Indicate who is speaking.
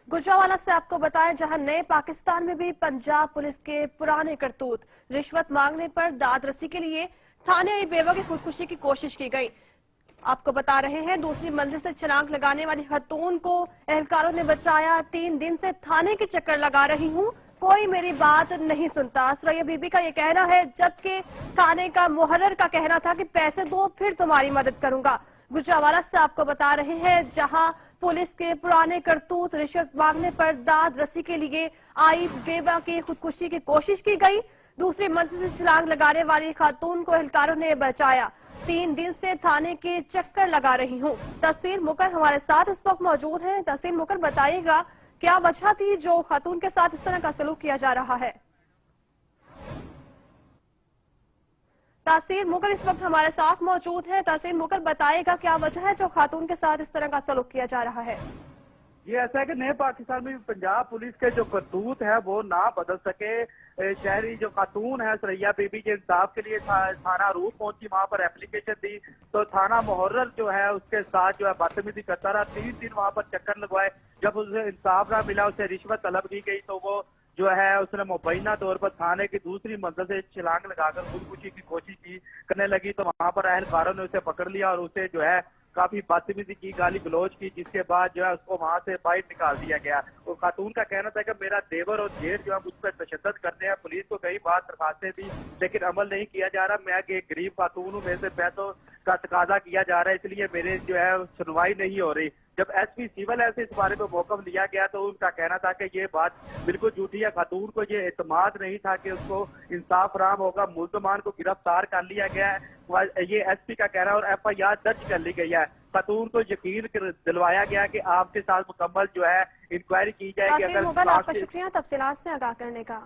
Speaker 1: गुजरांवाला से आपको बताएं, जहां नए पाकिस्तान में भी पंजाब पुलिस के पुराने करतूत, रिश्वत मांगने पर दाद रसी के लिए थाने आई बेवा की खुदकुशी की कोशिश की गई। आपको बता रहे हैं, दूसरी मंजिल से छलांग लगाने वाली खातून को एहलकारों ने बचाया। 3 दिन से थाने के चक्कर लगा रही हूं, कोई मेरी बात नहीं सुनता, सुरैया बीबी का ये कहना है, जबकि थाने का मुहर्रर का कहना था कि पैसे दो फिर तुम्हारी मदद करूंगा। गुजरांवाला से आपको बता रहे हैं, जहां पुलिस के पुराने करतूत, रिश्वत मांगने पर दाद रसी के लिए आई बेवा की खुदकुशी की कोशिश की गई। दूसरी मंजिल से छलांग लगाने वाली खातून को एहलकारों ने बचाया। 3 दिन से थाने के चक्कर लगा रही हूं। तहसील मुकर हमारे साथ इस वक्त मौजूद हैं। तहसील मुकर, बताइएगा क्या वजह थी जो खातून के साथ इस तरह का सलूक किया जा रहा है? तहसील मुकर इस वक्त हमारे साथ मौजूद हैं। तहसील मुकर, बताइएगा क्या वजह है जो खातून के साथ इस तरह का सलूक किया जा रहा है?
Speaker 2: ये ऐसा है कि नए पाकिस्तान में पंजाब पुलिस के जो करतूत है वो ना बदल सके। शहरी जो खातून है सुरैया बीबी के इंसाफ के लिए थाना रूप पहुंची, वहां पर एप्लीकेशन दी तो थाना मुहर्रर जो है उसके साथ जो है बदतमीजी करता रहा। 3 दिन वहां पर चक्कर लगवाए, जब उसे इंसाफ ना मिला उसे रिश्वत तलब की गई तो वो जो है उसने मुबैना तौर पर थाने की दूसरी मंजिल से छलांग लगाकर खुदकुशी की कोशिश करने लगी। तो वहां पर एहलकारों ने उसे पकड़ लिया और उसे जो है काफी बदतमीजी की, गाली गलौज की, जिसके बाद जो है उसको वहां से बाहर निकाल दिया गया। और खातून का कहना था कि मेरा देवर और जेठ जो है मुझ पर तशद्दुद करते हैं, पुलिस को कई बार दरखास्तें दी लेकिन अमल नहीं किया जा रहा। मैं एक गरीब खातून हूँ, मेरे से पैसों का तकाजा किया जा रहा है, इसलिए मेरे जो है सुनवाई नहीं हो रही। जब एसपी सिविल है से इस बारे में मौकफ लिया गया तो उनका कहना था कि ये बात बिल्कुल झूठी है। खातून को ये एतमाद नहीं था कि उसको इंसाफ फराहम होगा। मुल्जमान को गिरफ्तार कर लिया गया है, ये एसपी का कहना, और FIR दर्ज कर ली गई है। खातून को यकीन दिलवाया गया कि आपके साथ मुकम्मल जो है इंक्वायरी की जाएगी।
Speaker 1: आपका शुक्रिया तफसीलात से आगाह करने का।